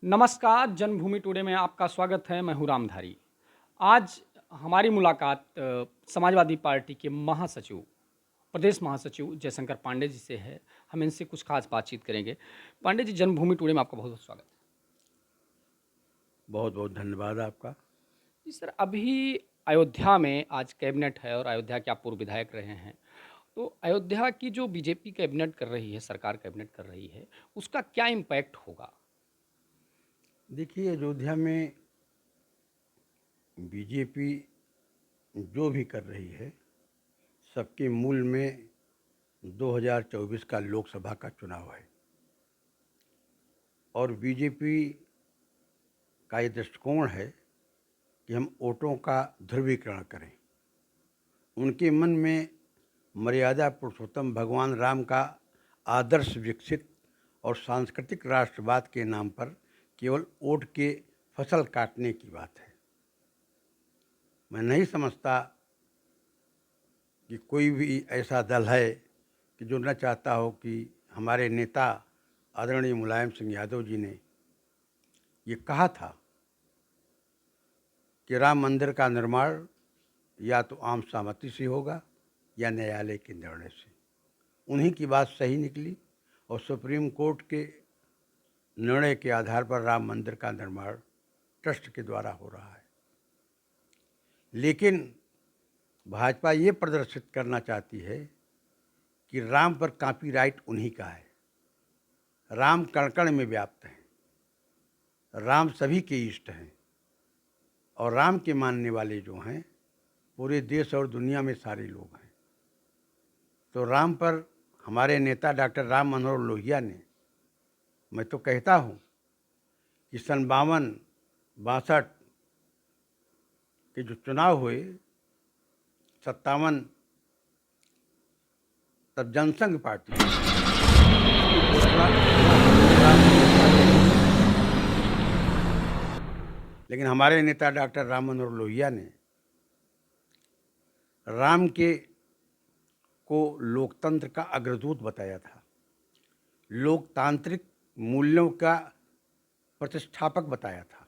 नमस्कार, जन्मभूमि टुडे में आपका स्वागत है। मैं हूँ रामधारी। आज हमारी मुलाकात समाजवादी पार्टी के महासचिव, प्रदेश महासचिव जयशंकर पांडे जी से है। हम इनसे कुछ खास बातचीत करेंगे। पांडे जी, जन्मभूमि टुडे में आपका बहुत-बहुत स्वागत है। बहुत बहुत धन्यवाद आपका। जी सर, अभी अयोध्या में आज कैबिनेट है और अयोध्या के आप पूर्व विधायक रहे हैं। तो अयोध्या की जो बीजेपी कैबिनेट कर रही है, सरकार कैबिनेट कर रही है, उसका क्या इम्पैक्ट होगा? देखिए, अयोध्या में बीजेपी जो भी कर रही है, सबके मूल में 2024 का लोकसभा का चुनाव है और बीजेपी का ये दृष्टिकोण है कि हम वोटों का ध्रुवीकरण करें। उनके मन में मर्यादा पुरुषोत्तम भगवान राम का आदर्श विकसित और सांस्कृतिक राष्ट्रवाद के नाम पर केवल वोट के फसल काटने की बात है। मैं नहीं समझता कि कोई भी ऐसा दल है कि जो न चाहता हो कि हमारे नेता आदरणीय मुलायम सिंह यादव जी ने ये कहा था कि राम मंदिर का निर्माण या तो आम सहमति से होगा या न्यायालय के निर्णय से। उन्हीं की बात सही निकली और सुप्रीम कोर्ट के निर्णय के आधार पर राम मंदिर का निर्माण ट्रस्ट के द्वारा हो रहा है। लेकिन भाजपा ये प्रदर्शित करना चाहती है कि राम पर कॉपीराइट उन्हीं का है। राम कण कण में व्याप्त हैं, राम सभी के इष्ट हैं और राम के मानने वाले जो हैं पूरे देश और दुनिया में सारे लोग हैं। तो राम पर हमारे नेता डॉक्टर राम मनोहर लोहिया ने, मैं तो कहता हूँ कि सन 52-62 के जो चुनाव हुए, 57, तब जनसंघ पार्टी लेकिन हमारे नेता डॉक्टर राम मनोहर लोहिया ने राम के को लोकतंत्र का अग्रदूत बताया था, लोकतांत्रिक मूल्यों का प्रतिष्ठापक बताया था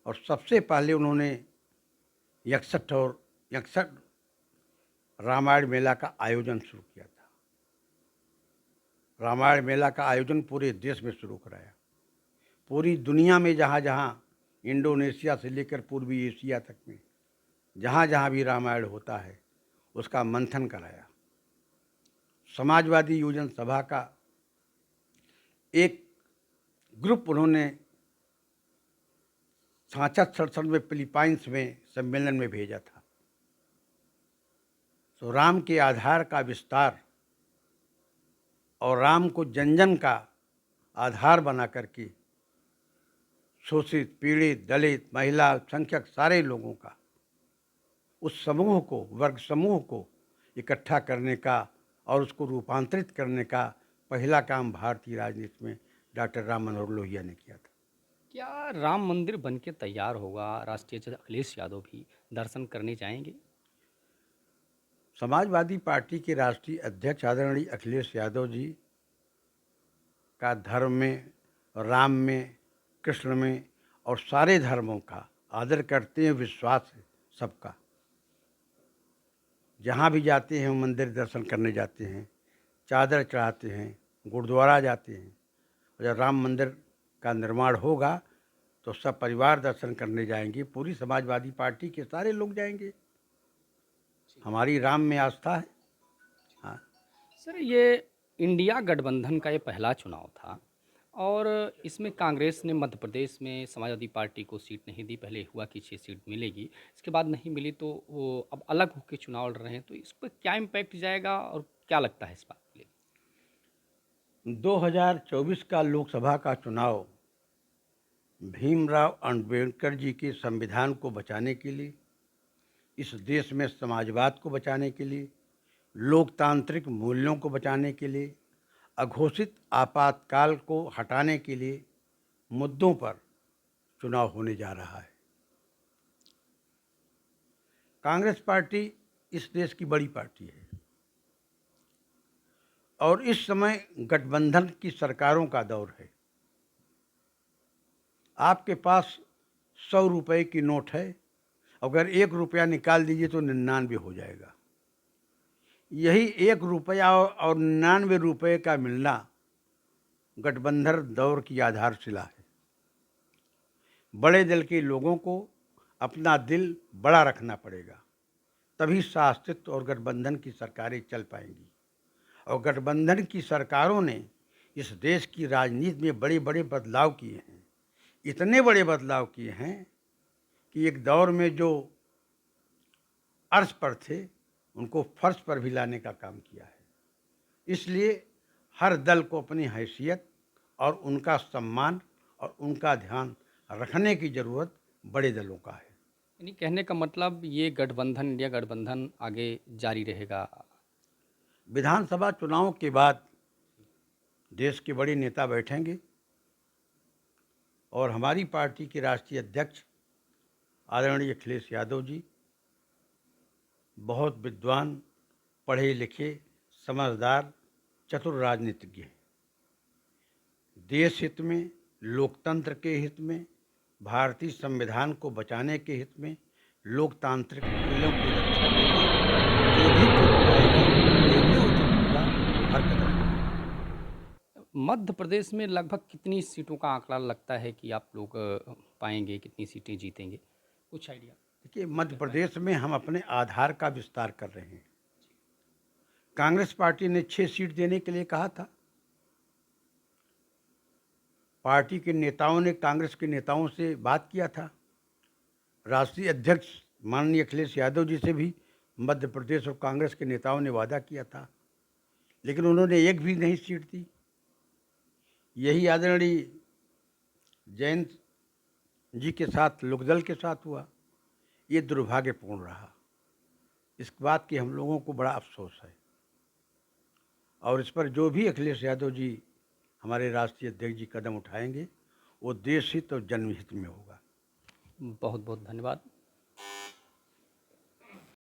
और सबसे पहले उन्होंने 61 रामायण मेला का आयोजन शुरू किया था। रामायण मेला का आयोजन पूरे देश में शुरू कराया। पूरी दुनिया में जहाँ जहाँ, इंडोनेशिया से लेकर पूर्वी एशिया तक में जहाँ जहाँ भी रामायण होता है उसका मंथन कराया। समाजवादी योजन सभा का एक ग्रुप उन्होंने 66-67 में फिलीपाइंस में सम्मेलन में भेजा था। तो राम के आधार का विस्तार और राम को जन जन का आधार बना करके शोषित, पीड़ित, दलित, महिला, अल्पसंख्यक सारे लोगों का, उस समूह को, वर्ग समूह को इकट्ठा करने का और उसको रूपांतरित करने का पहला काम भारतीय राजनीति में डॉक्टर राम मनोहर लोहिया ने किया था। क्या राम मंदिर बन के तैयार होगा? राष्ट्रीय अध्यक्ष अखिलेश यादव भी दर्शन करने जाएँगे? समाजवादी पार्टी के राष्ट्रीय अध्यक्ष आदरणीय अखिलेश यादव जी का धर्म में, राम में, कृष्ण में और सारे धर्मों का आदर करते हैं, विश्वास है सबका। जहाँ भी जाते हैं मंदिर दर्शन करने जाते हैं, चादर चढ़ाते हैं, गुरुद्वारा जाते हैं। और जब राम मंदिर का निर्माण होगा तो सब परिवार दर्शन करने जाएंगे, पूरी समाजवादी पार्टी के सारे लोग जाएंगे। हमारी राम में आस्था है। हाँ, सर, ये इंडिया गठबंधन का ये पहला चुनाव था और इसमें कांग्रेस ने मध्य प्रदेश में समाजवादी पार्टी को सीट नहीं दी। पहले हुआ कि 6 सीट मिलेगी, इसके बाद नहीं मिली तो वो अब अलग होकर चुनाव लड़ रहे हैं। तो इस पर क्या इम्पैक्ट जाएगा और क्या लगता है इस बात के लिए? 2024 का लोकसभा का चुनाव भीमराव अंबेडकर जी के संविधान को बचाने के लिए, इस देश में समाजवाद को बचाने के लिए, लोकतांत्रिक मूल्यों को बचाने के लिए, अघोषित आपातकाल को हटाने के लिए मुद्दों पर चुनाव होने जा रहा है। कांग्रेस पार्टी इस देश की बड़ी पार्टी है और इस समय गठबंधन की सरकारों का दौर है। आपके पास 100 रुपए की नोट है, अगर 1 रुपया निकाल दीजिए तो 99 हो जाएगा। यही 1 रुपया और 99 रुपए का मिलना गठबंधन दौर की आधारशिला है। बड़े दल के लोगों को अपना दिल बड़ा रखना पड़ेगा, तभी शासित और गठबंधन की सरकारें चल पाएंगी। और गठबंधन की सरकारों ने इस देश की राजनीति में बड़े बड़े बदलाव किए हैं। इतने बड़े बदलाव किए हैं कि एक दौर में जो अर्श पर थे उनको फर्श पर भी लाने का काम किया है। इसलिए हर दल को अपनी हैसियत और उनका सम्मान और उनका ध्यान रखने की ज़रूरत बड़े दलों का है। यानी कहने का मतलब ये गठबंधन, इंडिया गठबंधन आगे जारी रहेगा। विधानसभा चुनाव के बाद देश के बड़े नेता बैठेंगे और हमारी पार्टी के राष्ट्रीय अध्यक्ष आदरणीय अखिलेश यादव जी बहुत विद्वान, पढ़े लिखे, समझदार, चतुर राजनीतिज्ञ हैं। देश हित में, लोकतंत्र के हित में, भारतीय संविधान को बचाने के हित में, लोकतांत्रिक मूल्यों की रक्षा के लिए जो भी कदम आएगा, जो भी उचित होगा, वो हर कदम उठाएंगे। मध्य प्रदेश में लगभग कितनी सीटों का आंकड़ा लगता है कि आप लोग पाएंगे, कितनी सीटें जीतेंगे, कुछ आइडिया? देखिए, मध्य प्रदेश में हम अपने आधार का विस्तार कर रहे हैं। कांग्रेस पार्टी ने 6 सीट देने के लिए कहा था। पार्टी के नेताओं ने कांग्रेस के नेताओं से बात किया था। राष्ट्रीय अध्यक्ष माननीय अखिलेश यादव जी से भी मध्य प्रदेश और कांग्रेस के नेताओं ने वादा किया था, लेकिन उन्होंने एक भी नहीं सीट दी। यही आदरणीय जयंत जी के साथ, लोकदल के साथ हुआ। ये दुर्भाग्यपूर्ण रहा। इस बात की हम लोगों को बड़ा अफसोस है और इस पर जो भी अखिलेश यादव जी, हमारे राष्ट्रीय अध्यक्ष जी, कदम उठाएंगे वो देश हित और जनहित में होगा। बहुत बहुत धन्यवाद।